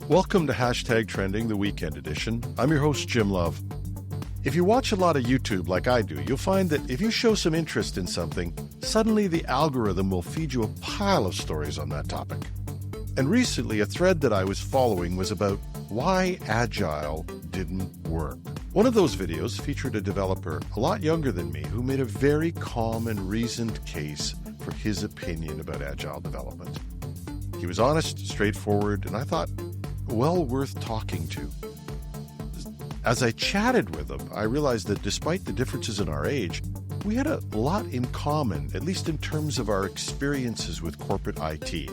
Welcome to Hashtag Trending, the weekend edition. I'm your host, Jim Love. If you watch a lot of YouTube like I do, you'll find that if you show some interest in something, suddenly the algorithm will feed you a pile of stories on that topic. And recently, a thread that I was following was about why Agile didn't work. One of those videos featured a developer a lot younger than me who made a very calm and reasoned case for his opinion about Agile development. He was honest, straightforward, and I thought, well worth talking to. As I chatted with him, I realized that despite the differences in our age, we had a lot in common, at least in terms of our experiences with corporate IT.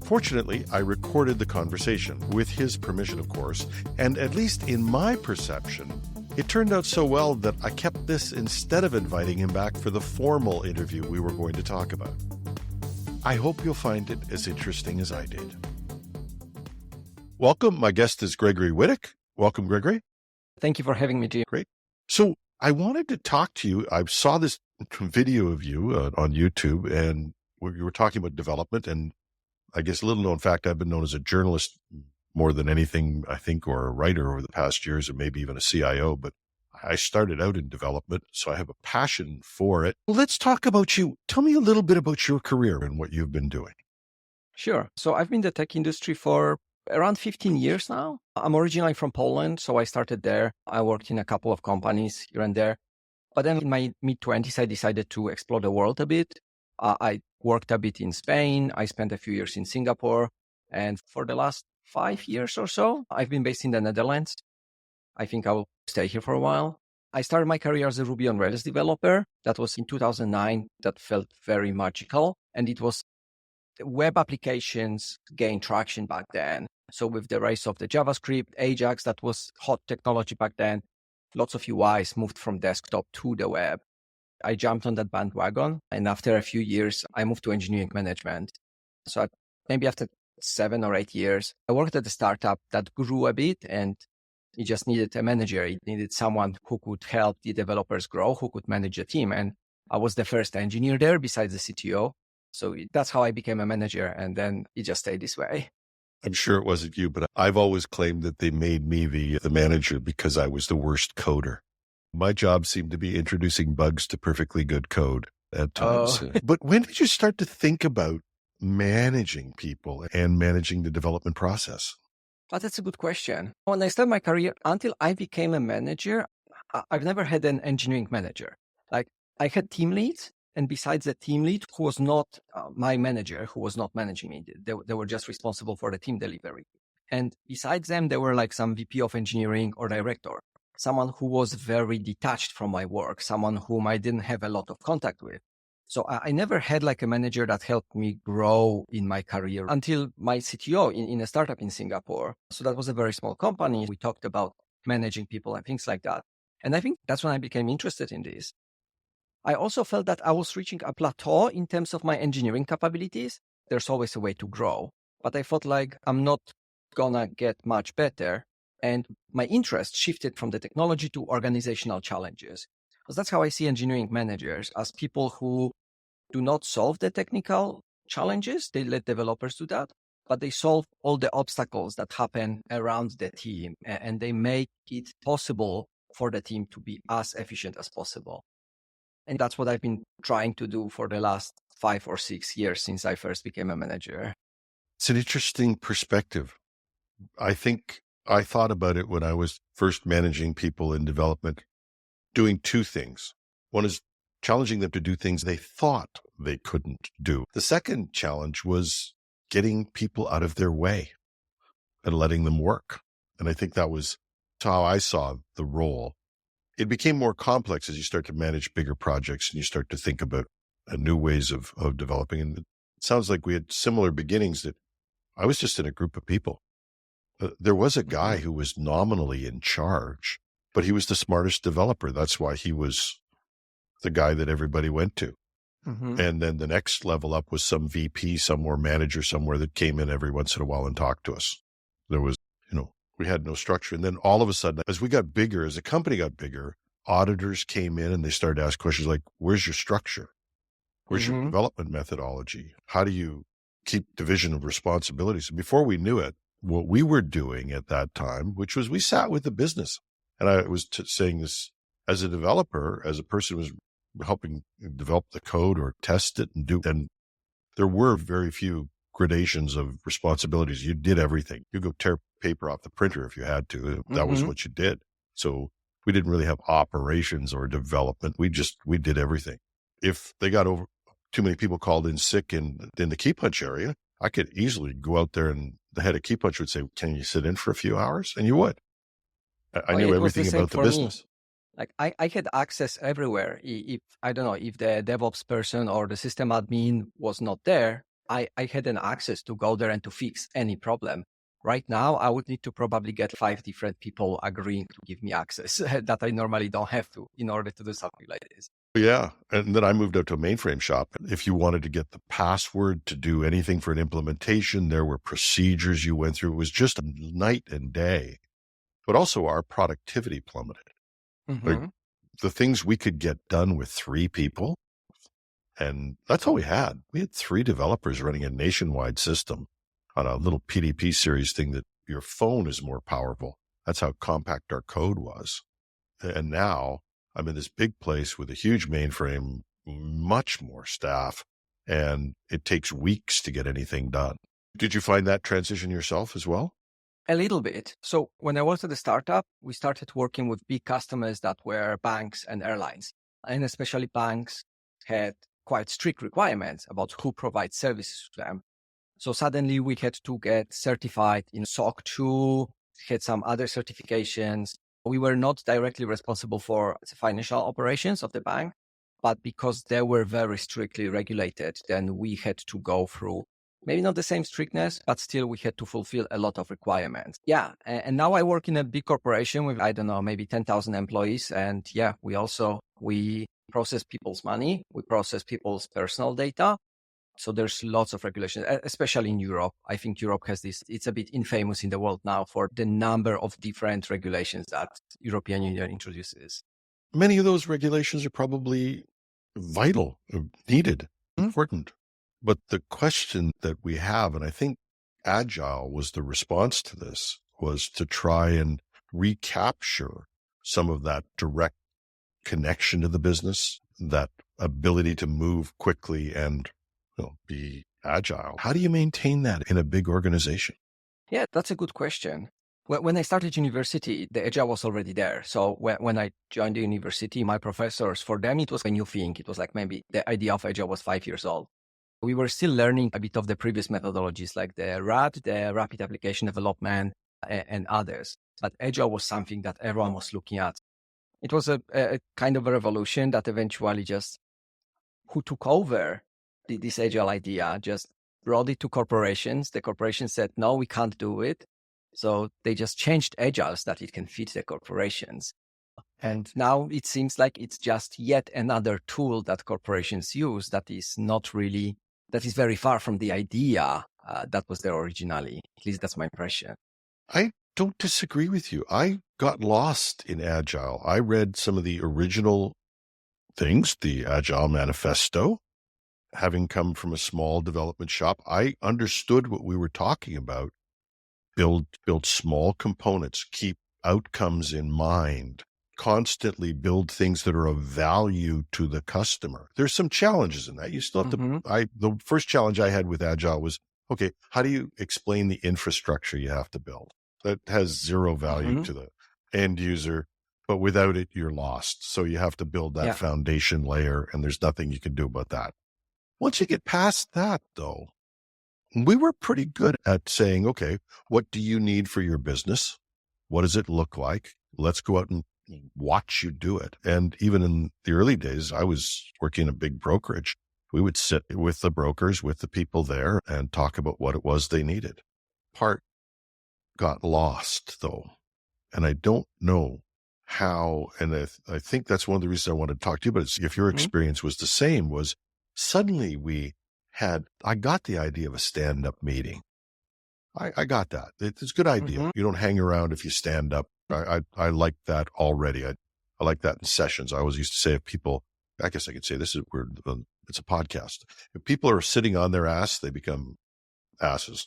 Fortunately, I recorded the conversation, with his permission, of course, and at least in my perception, it turned out so well that I kept this instead of inviting him back for the formal interview we were going to talk about. I hope you'll find it as interesting as I did. Welcome. My guest is Gregory Witek. Welcome, Gregory. Thank you for having me, Jim. Great. So I wanted to talk to you. I saw this video of you on YouTube, and you were talking about development. And I guess a little known fact, I've been known as a journalist more than anything, I think, or a writer over the past years, or maybe even a CIO. But I started out in development, so I have a passion for it. Let's talk about you. Tell me a little bit about your career and what you've been doing. Sure. So I've been in the tech industry for around 15 years now. I'm originally from Poland, so I started there. I worked in a couple of companies here and there. But then in my mid-20s, I decided to explore the world a bit. I worked a bit in Spain. I spent a few years in Singapore. And for the last 5 years or so, I've been based in the Netherlands. I think I will stay here for a while. I started my career as a Ruby on Rails developer. That was in 2009. That felt very magical. And it was web applications gained traction back then. So with the rise of the JavaScript, Ajax, that was hot technology back then. Lots of UIs moved from desktop to the web. I jumped on that bandwagon. And after a few years, I moved to engineering management. So maybe after 7 or 8 years, I worked at a startup that grew a bit, and it just needed a manager. It needed someone who could help the developers grow, who could manage the team. And I was the first engineer there besides the CTO. So that's how I became a manager. And then it just stayed this way. I'm sure it wasn't you, but I've always claimed that they made me the manager because I was the worst coder. My job seemed to be introducing bugs to perfectly good code at times. Oh. But when did you start to think about managing people and managing the development process? But that's a good question. When I started my career, until I became a manager, I've never had an engineering manager. Like, I had team leads, and besides the team lead, who was not my manager, who was not managing me, they were just responsible for the team delivery. And besides them, there were like some VP of engineering or director, someone who was very detached from my work, someone whom I didn't have a lot of contact with. So I never had like a manager that helped me grow in my career until my CTO in a startup in Singapore. So that was a very small company. We talked about managing people and things like that. And I think that's when I became interested in this. I also felt that I was reaching a plateau in terms of my engineering capabilities. There's always a way to grow, but I felt like I'm not gonna get much better. And my interest shifted from the technology to organizational challenges. Because that's how I see engineering managers, as people who do not solve the technical challenges. They let developers do that, but they solve all the obstacles that happen around the team, and they make it possible for the team to be as efficient as possible. And that's what I've been trying to do for the last 5 or 6 years since I first became a manager. It's an interesting perspective. I think I thought about it when I was first managing people in development, doing two things. One is challenging them to do things they thought they couldn't do. The second challenge was getting people out of their way and letting them work. And I think that was how I saw the role. It became more complex as you start to manage bigger projects and you start to think about new ways of developing. And it sounds like we had similar beginnings, that I was just in a group of people. There was a guy who was nominally in charge, but he was the smartest developer. That's why he was the guy that everybody went to. Mm-hmm. And then the next level up was some VP somewhere, manager somewhere, that came in every once in a while and talked to us. There was, we had no structure. And then all of a sudden, as we got bigger, as the company got bigger, auditors came in and they started to ask questions like, where's your structure? Where's your development methodology? How do you keep division of responsibilities? And before we knew it, what we were doing at that time, which was we sat with the business. And I was saying this as a developer, as a person who was helping develop the code or test it and there were very few gradations of responsibilities. You did everything. You go tear paper off the printer if you had to. That was what you did. So we didn't really have operations or development. We did everything. If they got over too many people called in sick in the key punch area, I could easily go out there and the head of key punch would say, "Can you sit in for a few hours?" And you would. I knew everything about the business. Like I had access everywhere. If I don't know, if the DevOps person or the system admin was not there, I had an access to go there and to fix any problem. Right now, I would need to probably get 5 different people agreeing to give me access that I normally don't have to in order to do something like this. Yeah. And then I moved out to a mainframe shop. If you wanted to get the password to do anything for an implementation, there were procedures you went through. It was just night and day. But also our productivity plummeted. Like the things we could get done with 3 people, and that's all we had. We had 3 developers running a nationwide system on a little PDP series thing that your phone is more powerful. That's how compact our code was. And now I'm in this big place with a huge mainframe, much more staff, and it takes weeks to get anything done. Did you find that transition yourself as well? A little bit. So when I was at the startup, we started working with big customers that were banks and airlines. And especially banks had quite strict requirements about who provides services to them. So suddenly we had to get certified in SOC 2, had some other certifications. We were not directly responsible for the financial operations of the bank, but because they were very strictly regulated, then we had to go through maybe not the same strictness, but still we had to fulfill a lot of requirements. Yeah. And now I work in a big corporation with, I don't know, maybe 10,000 employees. And yeah, we process people's money. We process people's personal data. So there's lots of regulations, especially in Europe. I think Europe has this, it's a bit infamous in the world now for the number of different regulations that European Union introduces. Many of those regulations are probably vital, needed, important. But the question that we have, and I think Agile was the response to this, was to try and recapture some of that direct connection to the business, that ability to move quickly and be agile. How do you maintain that in a big organization? Yeah, that's a good question. When I started university, the Agile was already there. So when I joined the university, my professors, for them, it was a new thing. It was like maybe the idea of Agile was 5 years old. We were still learning a bit of the previous methodologies like the RAD, the Rapid Application Development, and others. But Agile was something that everyone was looking at. It was a kind of a revolution that eventually just who took over this Agile idea just brought it to corporations. The corporations said, no, we can't do it. So they just changed Agile so that it can fit the corporations. And now it seems like it's just yet another tool that corporations use that is very far from the idea that was there originally. At least that's my impression. I don't disagree with you. I got lost in Agile. I read some of the original things, the Agile Manifesto. Having come from a small development shop, I understood what we were talking about. Build small components, keep outcomes in mind, constantly build things that are of value to the customer. There's some challenges in that. You still have to, the first challenge I had with Agile was, okay, how do you explain the infrastructure you have to build? That has zero value to the end user, but without it, you're lost. So you have to build that foundation layer, and there's nothing you can do about that. Once you get past that, though, we were pretty good at saying, okay, what do you need for your business? What does it look like? Let's go out and watch you do it. And even in the early days, I was working in a big brokerage. We would sit with the brokers, with the people there, and talk about what it was they needed. Part got lost, though. And I don't know how, and I think that's one of the reasons I wanted to talk to you, but if your experience was the same, was suddenly I got the idea of a stand-up meeting. I got that. It's a good idea. You don't hang around if you stand up. I like that already. I like that in sessions. I always used to say if people, I guess I could say this is weird. It's a podcast. If people are sitting on their ass, they become asses.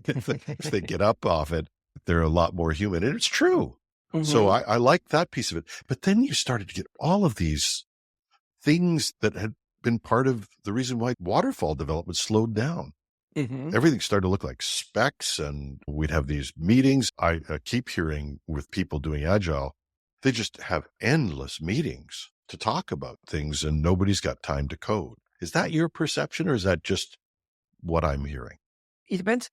If they get up off it, they're a lot more human. And it's true. So Mhm. I like that piece of it. But then you started to get all of these things that had been part of the reason why waterfall development slowed down. Mhm. Everything started to look like specs, and we'd have these meetings. I keep hearing with people doing Agile, they just have endless meetings to talk about things and nobody's got time to code. Is that your perception, or is that just what I'm hearing? It depends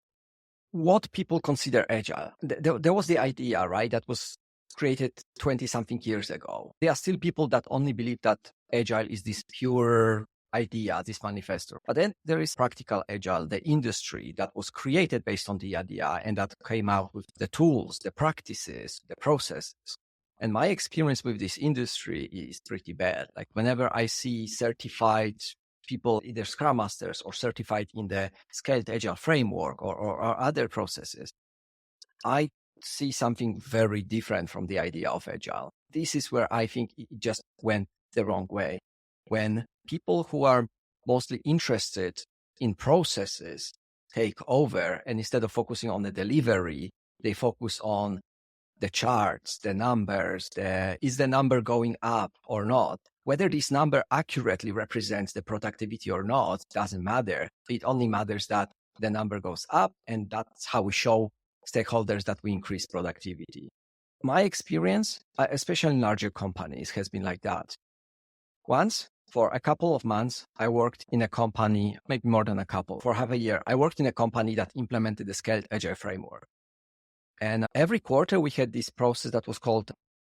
what people consider agile. There was the idea, right, that was created 20 something years ago. There are still people that only believe that agile is this pure idea, this manifesto. But then there is practical agile, the industry that was created based on the idea and that came out with the tools, the practices, the processes. And my experience with this industry is pretty bad. Like whenever I see certified people, either Scrum Masters or certified in the Scaled Agile framework or other processes, I see something very different from the idea of Agile. This is where I think it just went the wrong way. When people who are mostly interested in processes take over, and instead of focusing on the delivery, they focus on the charts, the numbers, is the number going up or not? Whether this number accurately represents the productivity or not doesn't matter. It only matters that the number goes up, and that's how we show stakeholders that we increase productivity. My experience, especially in larger companies, has been like that. Once, for a couple of months, I worked in a company, maybe more than a couple, for half a year. I worked in a company that implemented the Scaled Agile framework. And every quarter, we had this process that was called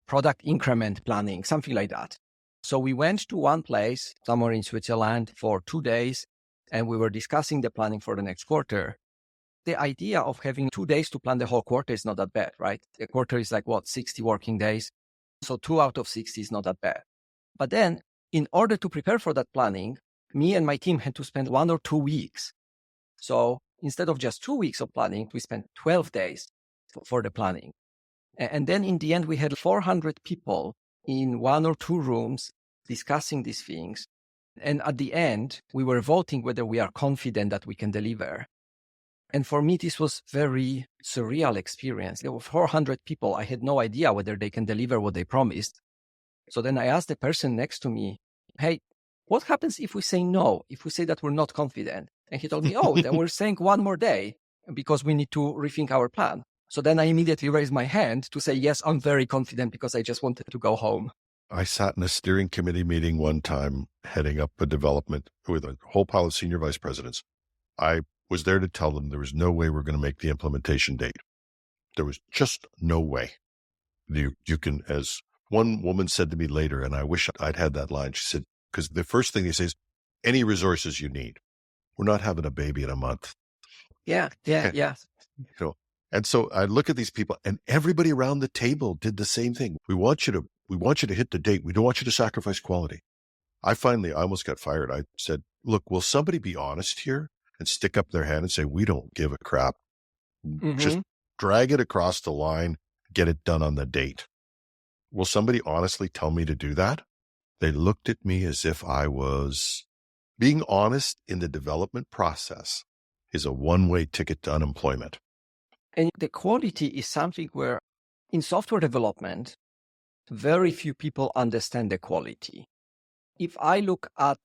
product increment planning, something like that. So we went to one place, somewhere in Switzerland, for 2 days, and we were discussing the planning for the next quarter. The idea of having 2 days to plan the whole quarter is not that bad, right? A quarter is like, 60 working days. So 2 out of 60 is not that bad. But then, in order to prepare for that planning, me and my team had to spend 1 or 2 weeks. So instead of just 2 weeks of planning, we spent 12 days for the planning. And then in the end, we had 400 people in 1 or 2 rooms discussing these things. And at the end, we were voting whether we are confident that we can deliver. And for me, this was very surreal experience. There were 400 people. I had no idea whether they can deliver what they promised. So then I asked the person next to me, hey, what happens if we say no, if we say that we're not confident? And he told me, then we're saying 1 more day because we need to rethink our plan. So then I immediately raised my hand to say, yes, I'm very confident because I just wanted to go home. I sat in a steering committee meeting one time, heading up a development with a whole pile of senior vice presidents. I was there to tell them there was no way we're going to make the implementation date. There was just no way. You can, as one woman said to me later, and I wish I'd had that line, she said, because the first thing they say is, any resources you need. We're not having a baby in a month. Yeah. And so I look at these people, and everybody around the table did the same thing. We want you to hit the date. We don't want you to sacrifice quality. I almost got fired. I said, look, will somebody be honest here and stick up their hand and say, we don't give a crap. Mm-hmm. Just drag it across the line, get it done on the date. Will somebody honestly tell me to do that? They looked at me as if I was being honest in the development process is a one-way ticket to unemployment. And the quality is something where in software development, very few people understand the quality. If I look at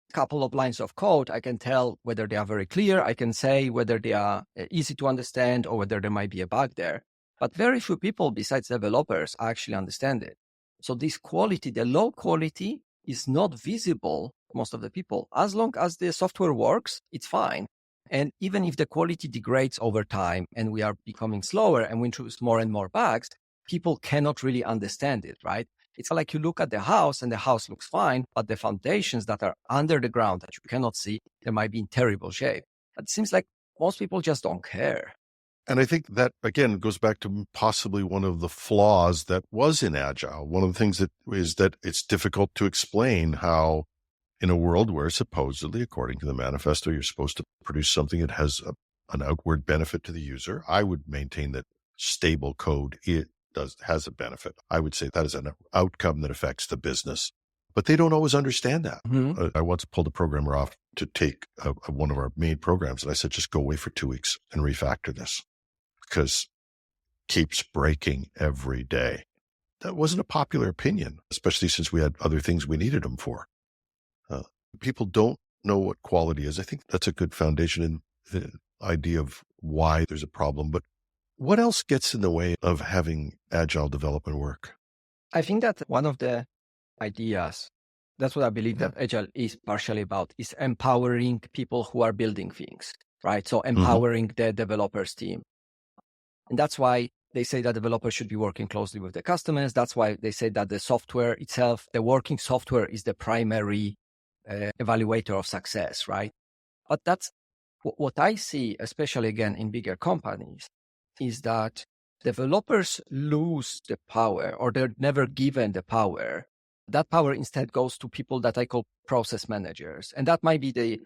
a couple of lines of code, I can tell whether they are very clear. I can say whether they are easy to understand or whether there might be a bug there. But very few people besides developers actually understand it. So this quality, the low quality, is not visible to most of the people. As long as the software works, it's fine. And even if the quality degrades over time and we are becoming slower and we introduce more and more bugs, people cannot really understand it, right? It's like you look at the house and the house looks fine, but the foundations that are under the ground that you cannot see, they might be in terrible shape. But it seems like most people just don't care. And I think that, again, goes back to possibly one of the flaws that was in Agile. One of the things that is that it's difficult to explain how in a world where supposedly, according to the manifesto, you're supposed to produce something that has an outward benefit to the user. I would maintain that stable code has a benefit. I would say that is an outcome that affects the business. but they don't always understand that. Mhm. I once pulled a programmer off to take one of our main programs, and I said, just go away for 2 weeks and refactor this because it keeps breaking every day. That wasn't a popular opinion, especially since we had other things we needed them for. People don't know what quality is. I think that's a good foundation in the idea of why there's a problem. But what else gets in the way of having agile development work? I think that one of the ideas, that's what I believe that Agile is partially about, is empowering people who are building things, right? So empowering the developers team. And that's why they say that developers should be working closely with the customers. That's why they say that the software itself, the working software, is the primary evaluator of success, right? But that's what I see, especially again in bigger companies, is that developers lose the power, or they're never given the power. That power instead goes to people that I call process managers. And that might be the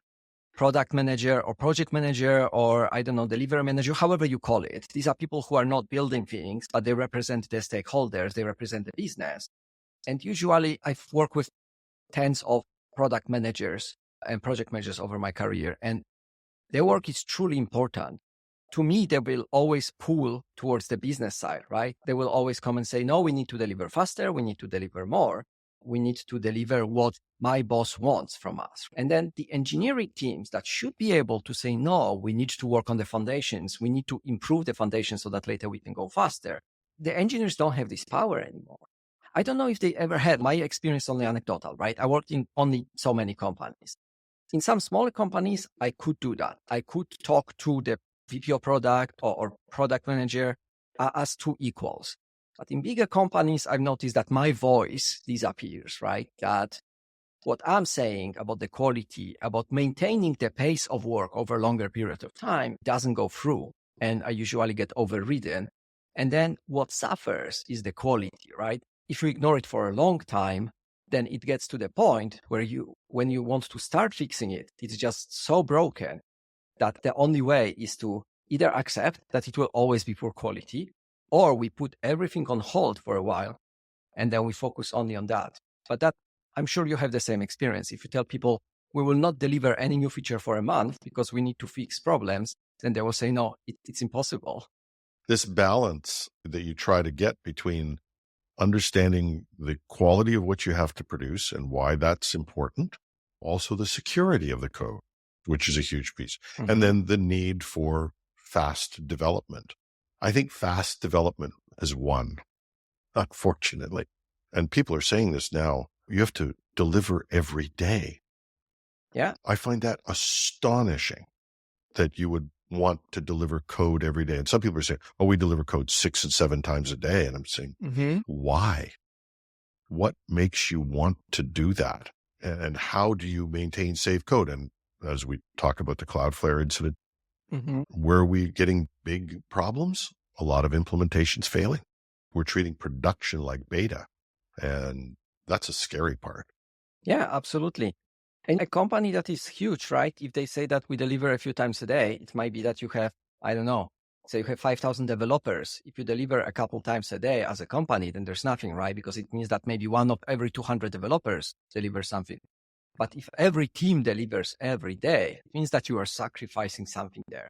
product manager or project manager, or I don't know, delivery manager, however you call it. These are people who are not building things, but they represent the stakeholders, they represent the business. And usually I've worked with tens of product managers and project managers over my career, and their work is truly important. To me, they will always pull towards the business side, right? They will always come and say, no, we need to deliver faster. We need to deliver more. We need to deliver what my boss wants from us. And then the engineering teams that should be able to say, no, we need to work on the foundations. We need to improve the foundations so that later we can go faster. The engineers don't have this power anymore. I don't know if they ever had. My experience is only anecdotal, right? I worked in only so many companies. In some smaller companies, I could do that. I could talk to the VP of product or product manager as two equals. But in bigger companies, I've noticed that my voice disappears, right? That what I'm saying about the quality, about maintaining the pace of work over a longer period of time doesn't go through. And I usually get overridden. And then what suffers is the quality, right? If you ignore it for a long time, then it gets to the point where when you want to start fixing it, it's just so broken that the only way is to either accept that it will always be poor quality, or we put everything on hold for a while and then we focus only on that. But that, I'm sure you have the same experience. If you tell people we will not deliver any new feature for a month because we need to fix problems, then they will say, no, it's impossible. This balance that you try to get between understanding the quality of what you have to produce and why that's important, also the security of the code, which is a huge piece, and then the need for fast development. I think fast development has won, unfortunately. And people are saying this now, you have to deliver every day. Yeah. I find that astonishing that you would want to deliver code every day. And some people are saying, oh, we deliver code 6 and 7 times a day. And I'm saying, why? What makes you want to do that? And how do you maintain safe code? And as we talk about the Cloudflare incident, where are we getting big problems? A lot of implementations failing. We're treating production like beta. And that's a scary part. Yeah, absolutely. And a company that is huge, right? If they say that we deliver a few times a day, it might be that you have, I don't know, say you have 5,000 developers. If you deliver a couple times a day as a company, then there's nothing, right? Because it means that maybe one of every 200 developers delivers something. But if every team delivers every day, it means that you are sacrificing something there.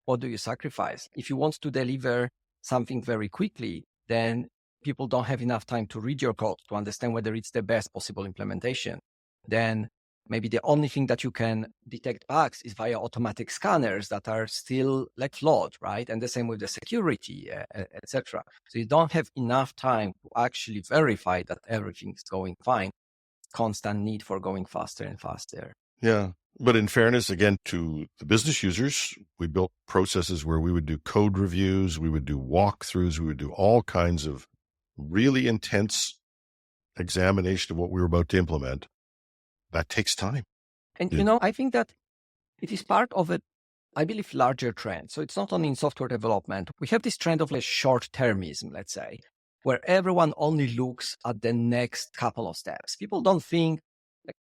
What do you sacrifice? If you want to deliver something very quickly, then people don't have enough time to read your code to understand whether it's the best possible implementation. Then maybe the only thing that you can detect bugs is via automatic scanners that are still like flawed, right? And the same with the security, etc. So you don't have enough time to actually verify that everything's going fine. Constant need for going faster and faster. Yeah. But in fairness, again, to the business users, we built processes where we would do code reviews, we would do walkthroughs, we would do all kinds of really intense examination of what we were about to implement. That takes time. And, I think that it is part of a, I believe, larger trend. So it's not only in software development. We have this trend of short-termism, let's say, where everyone only looks at the next couple of steps. People don't think,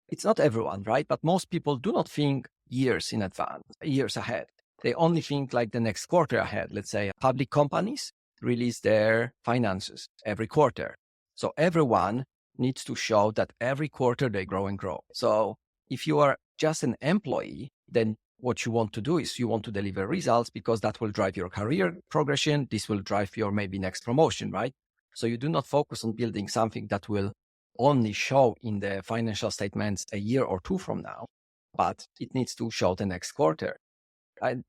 it's not everyone, right? But most people do not think years in advance, years ahead. They only think like the next quarter ahead. Let's say public companies release their finances every quarter. So everyone needs to show that every quarter they grow and grow. So if you are just an employee, then what you want to do is you want to deliver results because that will drive your career progression. This will drive your maybe next promotion, right? So you do not focus on building something that will only show in the financial statements a year or two from now, but it needs to show the next quarter.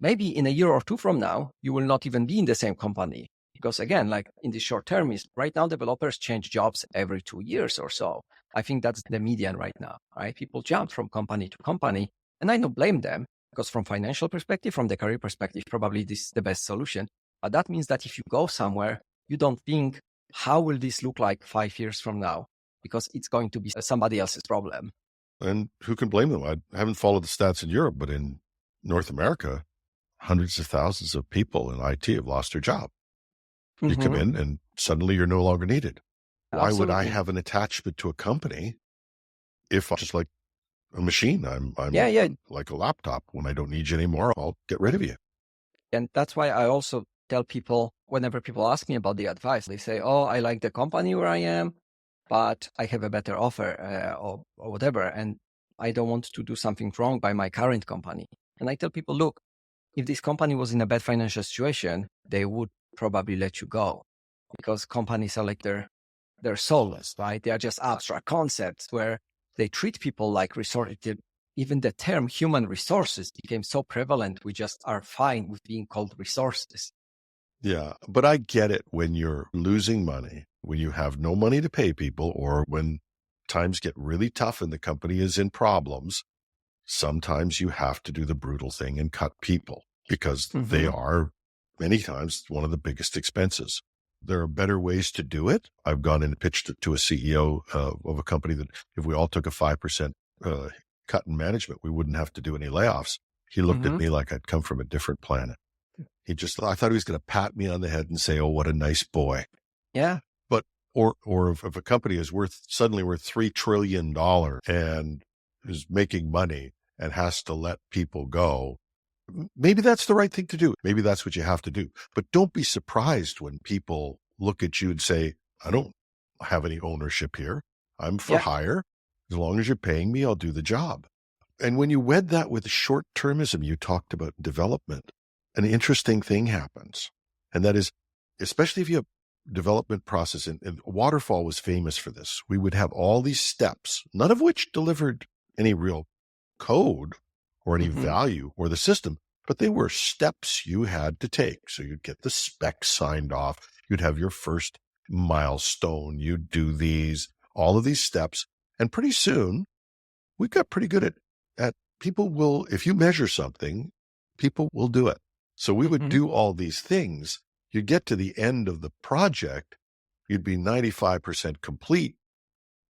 Maybe in a year or two from now, you will not even be in the same company. Because again, like in the short term is right now, developers change jobs every 2 years or so. I think that's the median right now, right? People jump from company to company, and I don't blame them because from financial perspective, from the career perspective, probably this is the best solution. But that means that if you go somewhere, you don't think, how will this look like 5 years from now? Because it's going to be somebody else's problem. And who can blame them? I haven't followed the stats in Europe, but in North America, hundreds of thousands of people in IT have lost their job. You come in and suddenly you're no longer needed. Why would I have an attachment to a company if I'm just like a machine? I'm like a laptop. When I don't need you anymore, I'll get rid of you. And that's why I also tell people, whenever people ask me about the advice, they say, oh, I like the company where I am, but I have a better offer or whatever. And I don't want to do something wrong by my current company. And I tell people, look, if this company was in a bad financial situation, they would probably let you go because companies are like they're soulless, right? They are just abstract concepts where they treat people like resources. Even the term human resources became so prevalent. We just are fine with being called resources. Yeah, but I get it when you're losing money, when you have no money to pay people, or when times get really tough and the company is in problems. Sometimes you have to do the brutal thing and cut people because they are many times one of the biggest expenses. There are better ways to do it. I've gone and pitched it to a CEO of a company that if we all took a 5% cut in management, we wouldn't have to do any layoffs. He looked at me like I'd come from a different planet. I thought he was going to pat me on the head and say, oh, what a nice boy. Yeah. But, or if a company is suddenly worth $3 trillion and is making money and has to let people go, maybe that's the right thing to do. Maybe that's what you have to do. But don't be surprised when people look at you and say, I don't have any ownership here. I'm for hire. As long as you're paying me, I'll do the job. And when you wed that with short-termism you talked about in development, an interesting thing happens. And that is, especially if you have development process, and Waterfall was famous for this. We would have all these steps, none of which delivered any real code or any value or the system, but they were steps you had to take. So you'd get the spec signed off. You'd have your first milestone. You'd do all of these steps. And pretty soon we got pretty good at people will, if you measure something, people will do it. So we would do all these things. You'd get to the end of the project, you'd be 95% complete,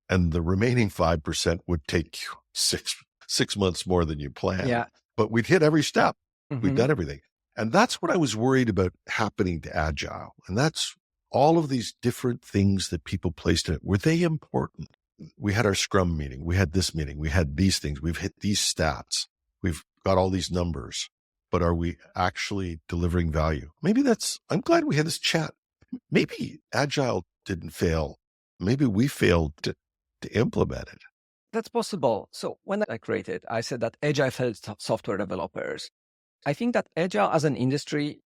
and the remaining 5% would take you six months more than you planned. Yeah. But we'd hit every step. We'd done everything. And that's what I was worried about happening to Agile. And that's all of these different things that people placed in it. Were they important? We had our Scrum meeting. We had this meeting. We had these things. We've hit these stats. We've got all these numbers. But are we actually delivering value? I'm glad we had this chat. Maybe Agile didn't fail. Maybe we failed to implement it. That's possible. So when I created, I said that Agile failed software developers. I think that Agile as an industry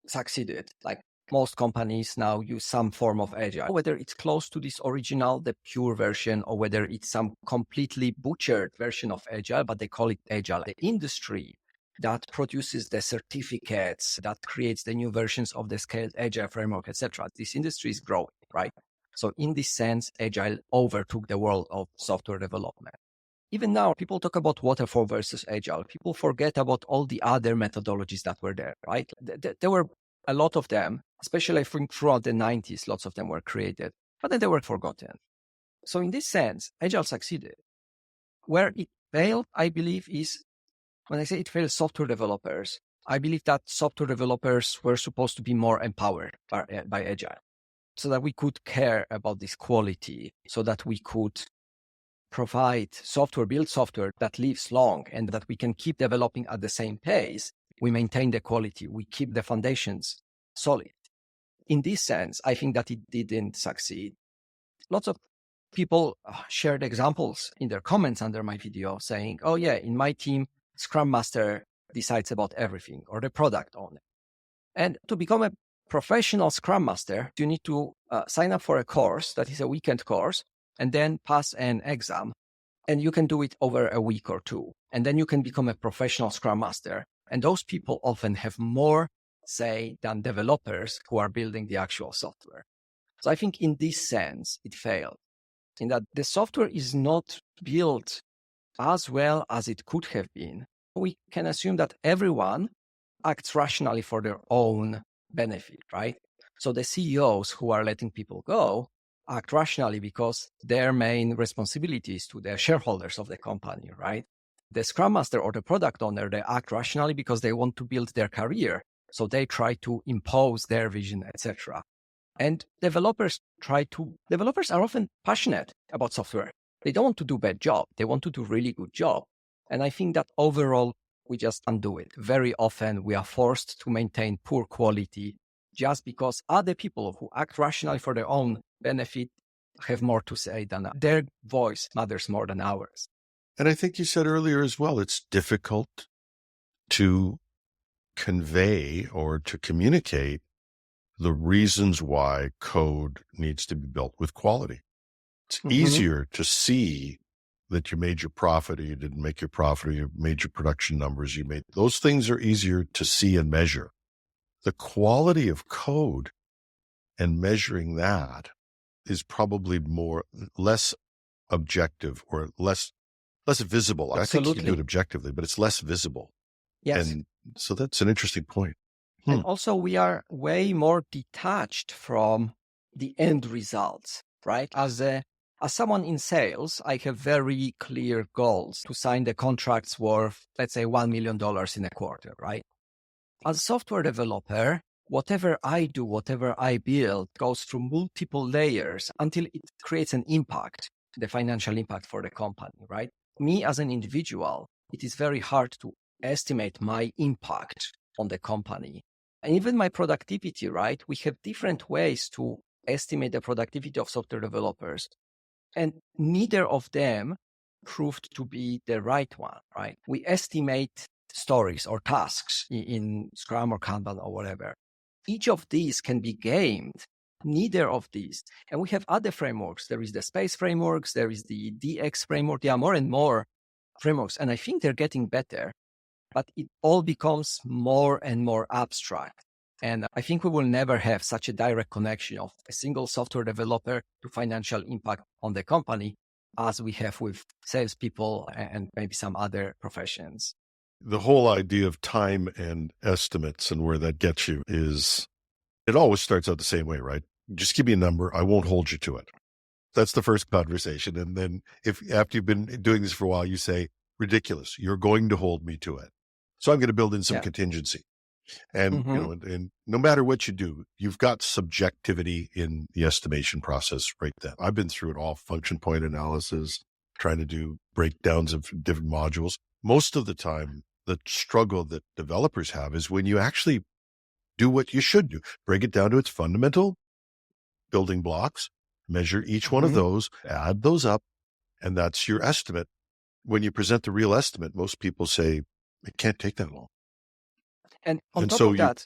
succeeded. Like most companies now use some form of Agile, whether it's close to this original, the pure version, or whether it's some completely butchered version of Agile, but they call it Agile. The industry that produces the certificates, that creates the new versions of the scaled Agile framework, etc. This industry is growing, right? So in this sense, Agile overtook the world of software development. Even now, people talk about waterfall versus Agile. People forget about all the other methodologies that were there, right? There were a lot of them, especially I think throughout the 90s, lots of them were created, but then they were forgotten. So in this sense, Agile succeeded. Where it failed, I believe, is when I say it failed software developers, I believe that software developers were supposed to be more empowered by Agile so that we could care about this quality, so that we could provide software, build software that lives long and that we can keep developing at the same pace. We maintain the quality. We keep the foundations solid. In this sense, I think that it didn't succeed. Lots of People shared examples in their comments under my video saying, oh yeah, in my team, Scrum Master decides about everything, or the product owner. And to become a professional Scrum Master, you need to sign up for a course that is a weekend course and then pass an exam. And you can do it over a week or two. And then you can become a professional Scrum Master. And those people often have more say than developers who are building the actual software. So I think in this sense, it failed, in that the software is not built as well as it could have been. We can assume that everyone acts rationally for their own benefit, right? So the CEOs who are letting people go act rationally because their main responsibility is to the shareholders of the company, right? The Scrum Master or the product owner, they act rationally because they want to build their career. So they try to impose their vision, etc. And developers are often passionate about software. They don't want to do bad job. They want to do really good job. And I think that overall, we just undo it. Very often we are forced to maintain poor quality just because other people who act rationally for their own benefit have more to say than their voice matters more than ours. And I think you said earlier as well, it's difficult to convey or to communicate the reasons why code needs to be built with quality. It's easier to see that you made your profit or you didn't make your profit or you made your production numbers. Those things are easier to see and measure. The quality of code and measuring that is probably less objective or less visible. Absolutely. I think you can do it objectively, but it's less visible. Yes. And so that's an interesting point. And also we are way more detached from the end results, right? As someone in sales, I have very clear goals to sign the contracts worth, let's say, $1 million in a quarter, right? As a software developer, whatever I do, whatever I build goes through multiple layers until it creates an impact, the financial impact for the company, right? Me as an individual, it is very hard to estimate my impact on the company. And even my productivity, right? We have different ways to estimate the productivity of software developers. And neither of them proved to be the right one, right? We estimate stories or tasks in Scrum or Kanban or whatever. Each of these can be gamed, neither of these. And we have other frameworks. There is the space frameworks, there is the DX framework. There are more and more frameworks, and I think they're getting better, but it all becomes more and more abstract. And I think we will never have such a direct connection of a single software developer to financial impact on the company as we have with salespeople and maybe some other professions. The whole idea of time and estimates and where that gets you is, it always starts out the same way, right? Just give me a number. I won't hold you to it. That's the first conversation. And then if after you've been doing this for a while, you say, ridiculous, you're going to hold me to it. So I'm going to build in some contingency. And, and no matter what you do, you've got subjectivity in the estimation process right then. I've been through it all, function point analysis, trying to do breakdowns of different modules. Most of the time, the struggle that developers have is when you actually do what you should do, break it down to its fundamental building blocks, measure each one of those, add those up, and that's your estimate. When you present the real estimate, most people say, it can't take that long. And on top of that,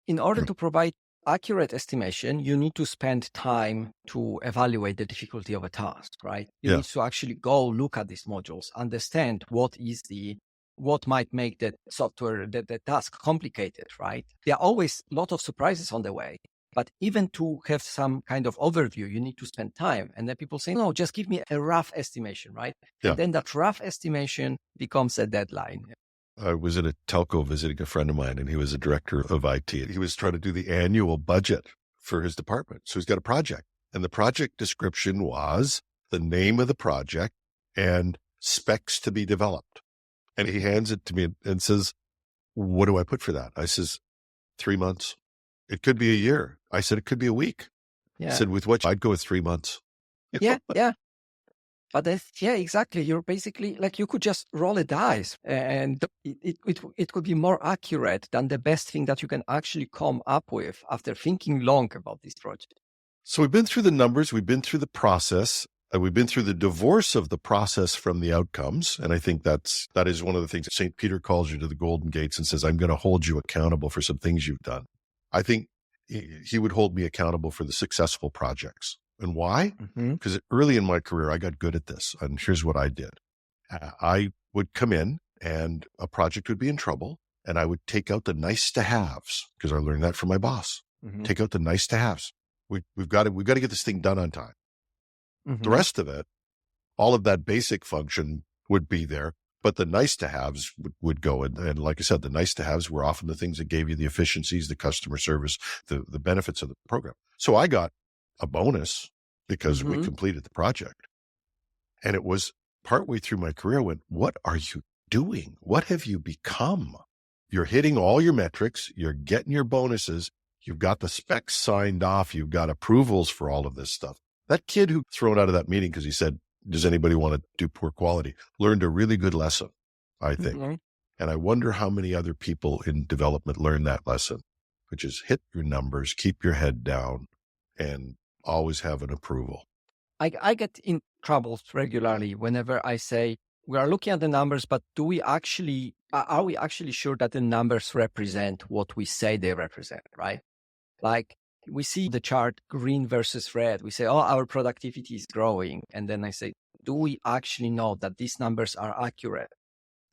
in order to provide accurate estimation, you need to spend time to evaluate the difficulty of a task, right? You need to actually go look at these modules, understand what might make the software, the task complicated, right? There are always a lot of surprises on the way. But even to have some kind of overview, you need to spend time. And then people say, no, just give me a rough estimation, right? Yeah. And then that rough estimation becomes a deadline. I was at a telco visiting a friend of mine, and he was a director of IT. He was trying to do the annual budget for his department. So he's got a project, and the project description was the name of the project and specs to be developed. And he hands it to me and says, what do I put for that? I says, 3 months. It could be a year. I said, it could be a week. Yeah. I said, with what? I'd go with 3 months. Yeah. But exactly. You're basically like, you could just roll a dice and it could be more accurate than the best thing that you can actually come up with after thinking long about this project. So we've been through the numbers. We've been through the process. We've been through the divorce of the process from the outcomes. And I think that is one of the things that St. Peter calls you to the golden gates and says, I'm going to hold you accountable for some things you've done. I think he would hold me accountable for the successful projects. And why? Because early in my career, I got good at this. And here's what I did. I would come in and a project would be in trouble. And I would take out the nice to haves, because I learned that from my boss. Take out the nice to haves. We've got to get this thing done on time. The rest of it, all of that basic function would be there, but the nice to haves would go. And like I said, the nice to haves were often the things that gave you the efficiencies, the customer service, the benefits of the program. So I got a bonus because we completed the project. And it was partway through my career, I went, what are you doing? What have you become? You're hitting all your metrics. You're getting your bonuses. You've got the specs signed off. You've got approvals for all of this stuff. That kid who thrown out of that meeting because he said, does anybody want to do poor quality, learned a really good lesson, I think. And I wonder how many other people in development learn that lesson, which is hit your numbers, keep your head down, and always have an approval. I get in trouble regularly whenever I say, we are looking at the numbers, but are we actually sure that the numbers represent what we say they represent, right? Like we see the chart green versus red. We say, oh, our productivity is growing. And then I say, do we actually know that these numbers are accurate?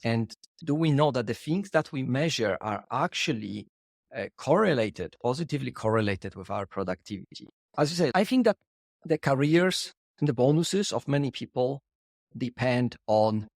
And do we know that the things that we measure are actually positively correlated with our productivity? As you said, I think that the careers and the bonuses of many people depend on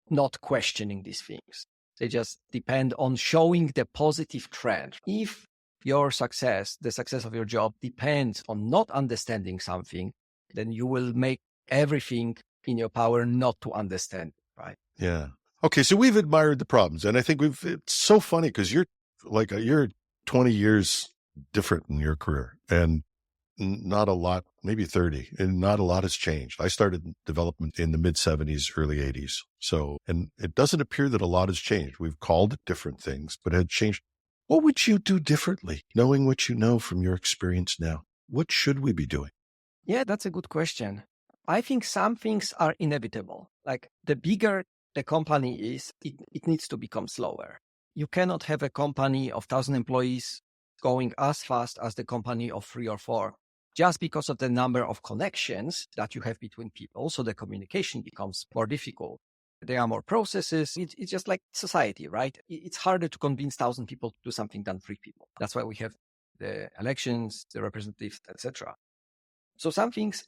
not questioning these things. They just depend on showing the positive trend. If your success, the success of your job, depends on not understanding something, then you will make everything in your power not to understand, right? Yeah. Okay, so we've admired the problems, and I think it's so funny because you're 20 years different in your career, and not a lot, maybe 30, and not a lot has changed. I started development in the mid-70s, early 80s. So, and it doesn't appear that a lot has changed. We've called it different things, but it had changed. What would you do differently, knowing what you know from your experience now? What should we be doing? Yeah, that's a good question. I think some things are inevitable. Like the bigger the company is, it needs to become slower. You cannot have a company of 1,000 employees going as fast as the company of 3 or 4, just because of the number of connections that you have between people. So the communication becomes more difficult. There are more processes. It's just like society, right? It's harder to convince 1,000 people to do something than 3 people. That's why we have the elections, the representatives, etc. So some things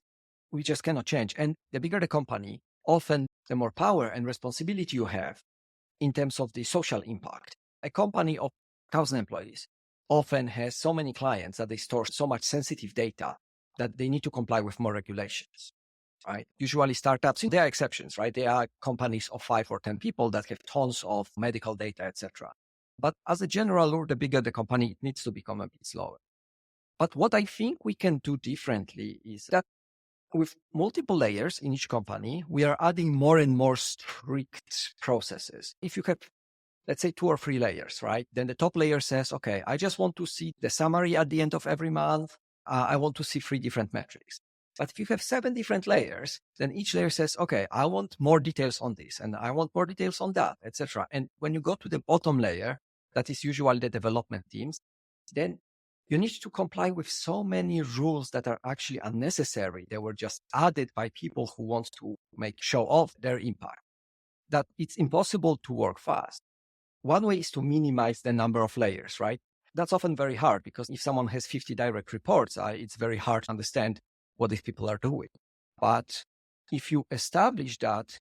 we just cannot change. And the bigger the company, often the more power and responsibility you have in terms of the social impact. A company of 1,000 employees often has so many clients that they store so much sensitive data that they need to comply with more regulations, right? Usually startups, there are exceptions, right? There are companies of 5 or 10 people that have tons of medical data, etc. But as a general rule, the bigger the company, it needs to become a bit slower. But what I think we can do differently is that with multiple layers in each company, we are adding more and more strict processes. If you have, let's say, 2 or 3 layers, right? Then the top layer says, okay, I just want to see the summary at the end of every month. I want to see 3 different metrics. But if you have 7 different layers, then each layer says, okay, I want more details on this and I want more details on that, etc. And when you go to the bottom layer, that is usually the development teams, then you need to comply with so many rules that are actually unnecessary. They were just added by people who want to show off their impact, that it's impossible to work fast. One way is to minimize the number of layers, right? That's often very hard because if someone has 50 direct reports, it's very hard to understand what these people are doing. But if you establish that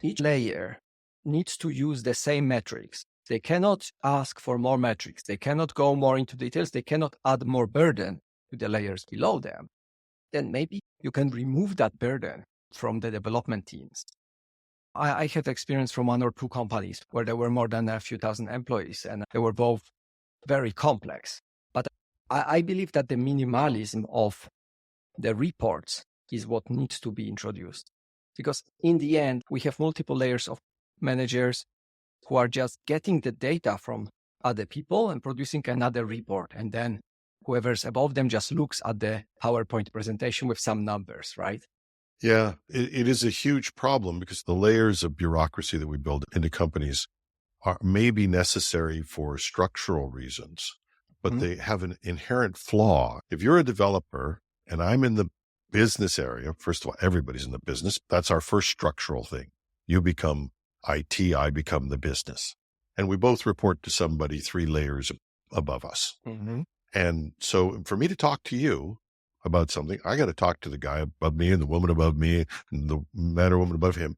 each layer needs to use the same metrics, they cannot ask for more metrics, they cannot go more into details, they cannot add more burden to the layers below them, then maybe you can remove that burden from the development teams. I have experience from 1 or 2 companies where there were more than a few thousand employees, and they were both very complex. But I believe that the minimalism of the reports is what needs to be introduced. Because in the end, we have multiple layers of managers who are just getting the data from other people and producing another report. And then whoever's above them just looks at the PowerPoint presentation with some numbers, right? Yeah, it is a huge problem because the layers of bureaucracy that we build into companies may be necessary for structural reasons, but they have an inherent flaw. If you're a developer and I'm in the business area, first of all, everybody's in the business. That's our first structural thing. You become IT, I become the business. And we both report to somebody 3 layers above us. Mm-hmm. And so for me to talk to you about something, I got to talk to the guy above me and the woman above me and the man or woman above him.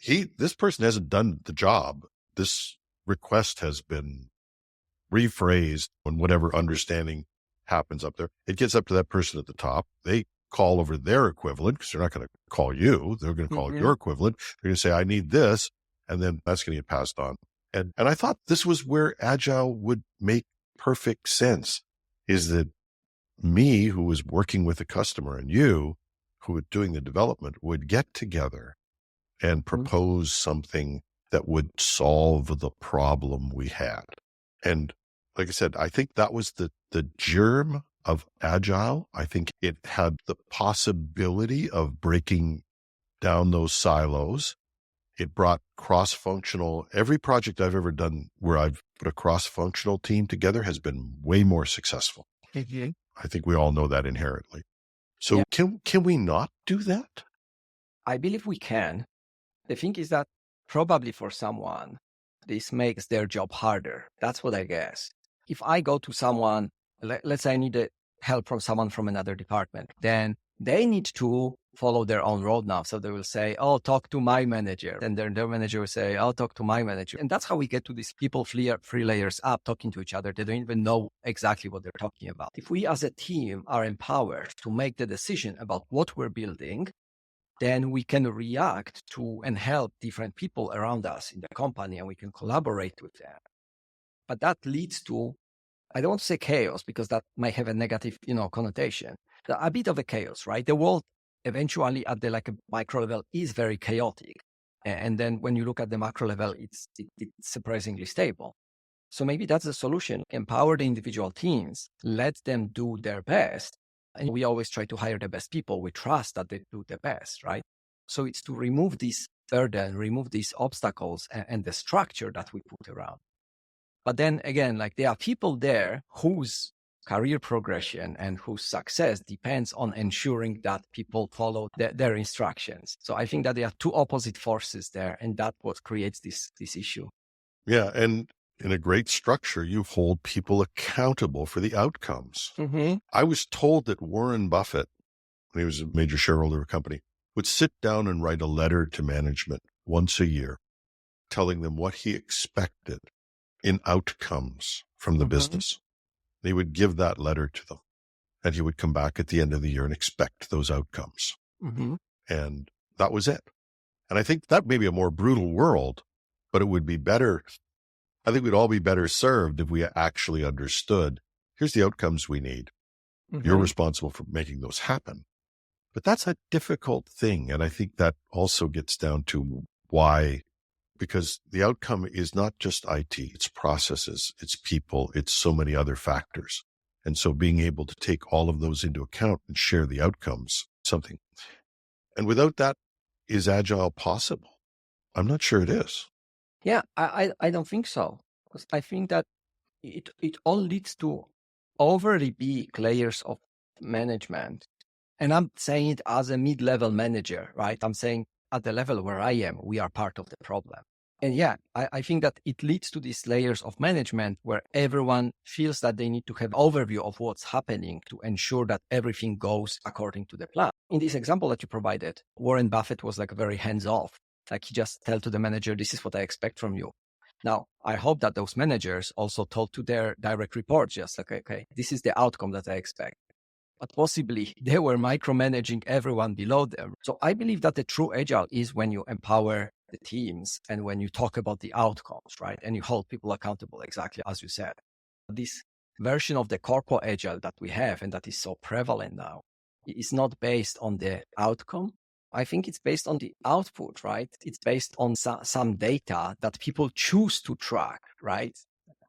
This person hasn't done the job. This request has been rephrased and whatever understanding happens up there. It gets up to that person at the top. They call over their equivalent because they're not going to call you. They're going to call your equivalent. They're going to say, I need this. And then that's going to get passed on. And I thought this was where Agile would make perfect sense, is that me, who was working with the customer, and you, who were doing the development, would get together and propose something that would solve the problem we had. And like I said, I think that was the germ of Agile. I think it had the possibility of breaking down those silos. It brought cross-functional. Every project I've ever done where I've put a cross-functional team together has been way more successful. Mm-hmm. I think we all know that inherently. So can we not do that? I believe we can. The thing is that probably for someone, this makes their job harder. That's what I guess. If I go to someone, let's say I need help from someone from another department, then they need to follow their own roadmap. So they will say, oh, talk to my manager. And then their manager will say, oh, talk to my manager. And that's how we get to these people 3 layers up talking to each other. They don't even know exactly what they're talking about. If we as a team are empowered to make the decision about what we're building, then we can react to and help different people around us in the company, and we can collaborate with them. But that leads to, I don't want to say chaos because that might have a negative, connotation. A bit of a chaos, right? The world eventually at the a micro level is very chaotic. And then when you look at the macro level, it's surprisingly stable. So maybe that's the solution. Empower the individual teams, let them do their best. And we always try to hire the best people. We trust that they do the best, right? So it's to remove this burden, remove these obstacles and the structure that we put around. But then again, there are people there whose career progression and whose success depends on ensuring that people follow their instructions. So I think that there are 2 opposite forces there, and that's what creates this issue. Yeah, and in a great structure, you hold people accountable for the outcomes. Mm-hmm. I was told that Warren Buffett, when he was a major shareholder of a company, would sit down and write a letter to management once a year, telling them what he expected in outcomes from the business. He would give that letter to them, and he would come back at the end of the year and expect those outcomes. Mm-hmm. And that was it. And I think that may be a more brutal world, but it would be better. I think we'd all be better served if we actually understood, here's the outcomes we need. Mm-hmm. You're responsible for making those happen. But that's a difficult thing. And I think that also gets down to why, because the outcome is not just IT, it's processes, it's people, it's so many other factors. And so being able to take all of those into account and share the outcomes, something. And without that, is Agile possible? I'm not sure it is. Yeah, I don't think so. Because I think that it all leads to overly big layers of management. And I'm saying it as a mid-level manager, right? I'm saying at the level where I am, we are part of the problem. And yeah, I think that it leads to these layers of management where everyone feels that they need to have overview of what's happening to ensure that everything goes according to the plan. In this example that you provided, Warren Buffett was very hands-off. He just tell to the manager, this is what I expect from you. Now, I hope that those managers also told to their direct reports, just okay, this is the outcome that I expect. But possibly they were micromanaging everyone below them. So I believe that the true Agile is when you empower the teams and when you talk about the outcomes, right? And you hold people accountable, exactly as you said. This version of the corporate Agile that we have and that is so prevalent now is not based on the outcome. I think it's based on the output, right? It's based on some data that people choose to track, right?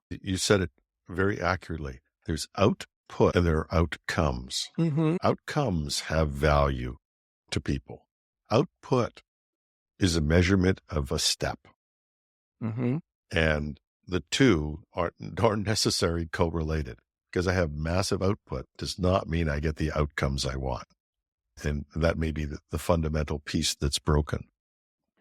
You said it very accurately. There's output and there are outcomes. Mm-hmm. Outcomes have value to people. Output is a measurement of a step. Mm-hmm. And the two aren't necessarily correlated. Because I have massive output does not mean I get the outcomes I want. And that may be the fundamental piece that's broken.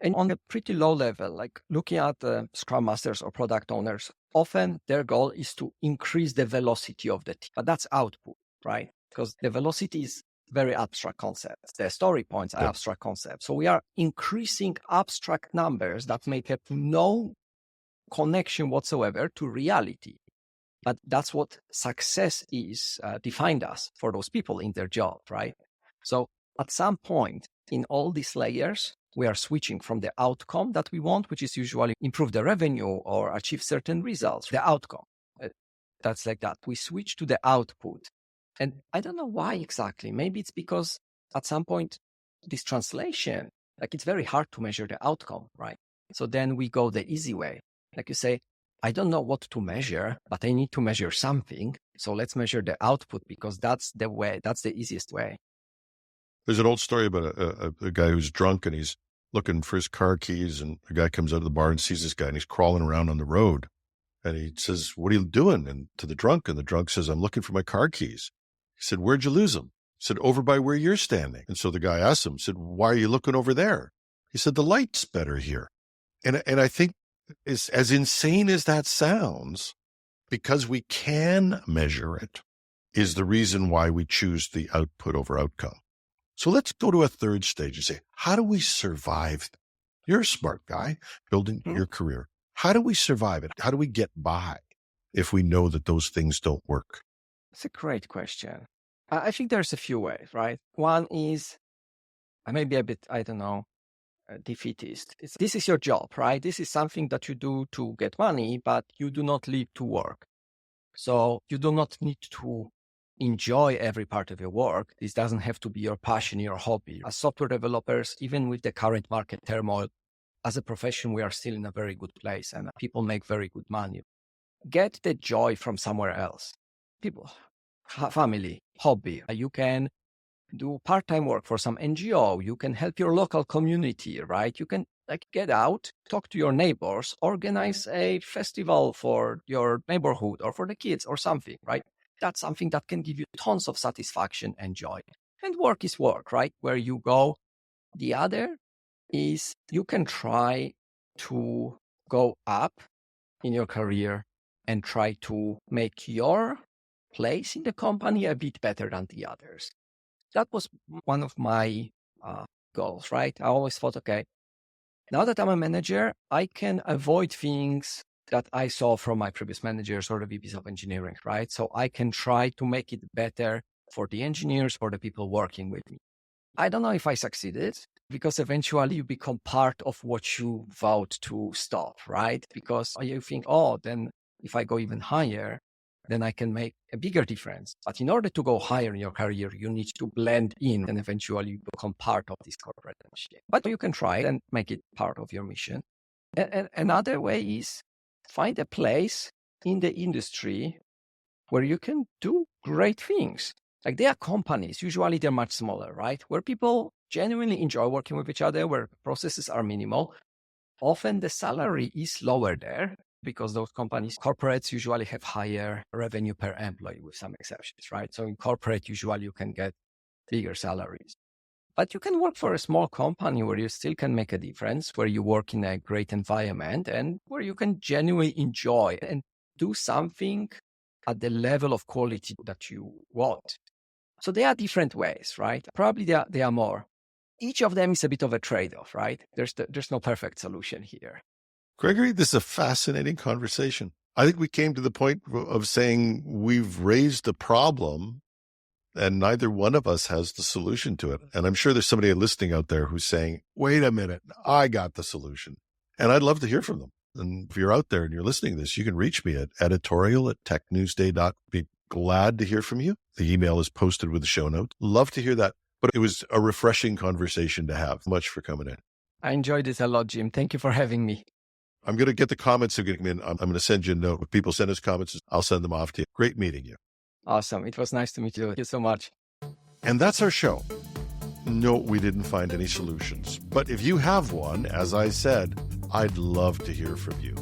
And on a pretty low level, like looking at Scrum Masters or product owners, often their goal is to increase the velocity of the team. But that's output, right? Because the velocity is very abstract concepts. The story points are abstract concepts. So we are increasing abstract numbers that may have no connection whatsoever to reality. But that's what success is defined as for those people in their job, right? So at some point in all these layers, we are switching from the outcome that we want, which is usually improve the revenue or achieve certain results, the outcome. That's like that. We switch to the output. And I don't know why exactly. Maybe it's because at some point, this translation, like it's very hard to measure the outcome, right? So then we go the easy way. Like you say, I don't know what to measure, but I need to measure something. So let's measure the output because that's the way, that's the easiest way. There's an old story about a guy who's drunk and he's looking for his car keys, and a guy comes out of the bar and sees this guy and he's crawling around on the road. And he says, "What are you doing?" And to the drunk, and the drunk says, "I'm looking for my car keys." He said, "Where'd you lose them?" He said, "Over by where you're standing." And so the guy asked him, said, "Why are you looking over there?" He said, "The light's better here." And I think as insane as that sounds, because we can measure it, is the reason why we choose the output over outcome. So let's go to a third stage and say, how do we survive? You're a smart guy building your career. How do we survive it? How do we get by if we know that those things don't work? That's a great question. I think there's a few ways, right? One is maybe a bit, I don't know, defeatist. This is your job, right? This is something that you do to get money, but you do not live to work. So you do not need to enjoy every part of your work. This doesn't have to be your passion, your hobby. As software developers, even with the current market turmoil, as a profession, we are still in a very good place and people make very good money. Get the joy from somewhere else. People, family, hobby. You can do part-time work for some NGO. You can help your local community, right? You can get out, talk to your neighbors, organize a festival for your neighborhood or for the kids or something, right? That's something that can give you tons of satisfaction and joy. And work is work, right? Where you go. The other is you can try to go up in your career and try to make your place in the company a bit better than the others. That was one of my goals, right? I always thought, okay, now that I'm a manager, I can avoid things that I saw from my previous managers or the VPs of engineering, right? So I can try to make it better for the engineers, for the people working with me. I don't know if I succeeded because eventually you become part of what you vowed to stop, right? Because you think, oh, then if I go even higher, then I can make a bigger difference. But in order to go higher in your career, you need to blend in and eventually you become part of this corporate machine. But you can try and make it part of your mission. And another way is find a place in the industry where you can do great things. Like there are companies, usually they're much smaller, right? Where people genuinely enjoy working with each other, where processes are minimal. Often the salary is lower there because those companies, corporates usually have higher revenue per employee with some exceptions, right? So in corporate, usually you can get bigger salaries. But you can work for a small company where you still can make a difference, where you work in a great environment and where you can genuinely enjoy and do something at the level of quality that you want. So there are different ways, right? Probably there are more. Each of them is a bit of a trade-off, right? There's no perfect solution here. Gregory, this is a fascinating conversation. I think we came to the point of saying we've raised a problem and neither one of us has the solution to it. And I'm sure there's somebody listening out there who's saying, wait a minute, I got the solution. And I'd love to hear from them. And if you're out there and you're listening to this, you can reach me at editorial@technewsday.com. Be glad to hear from you. The email is posted with the show notes. Love to hear that. But it was a refreshing conversation to have. Much for coming in. I enjoyed this a lot, Jim. Thank you for having me. I'm going to get the comments that are going to come in. I'm going to send you a note. If people send us comments, I'll send them off to you. Great meeting you. Awesome. It was nice to meet you. Thank you so much. And that's our show. No, we didn't find any solutions. But if you have one, as I said, I'd love to hear from you.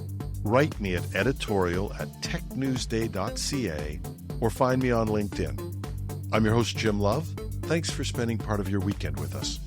Write me at editorial@technewsday.ca or find me on LinkedIn. I'm your host, Jim Love. Thanks for spending part of your weekend with us.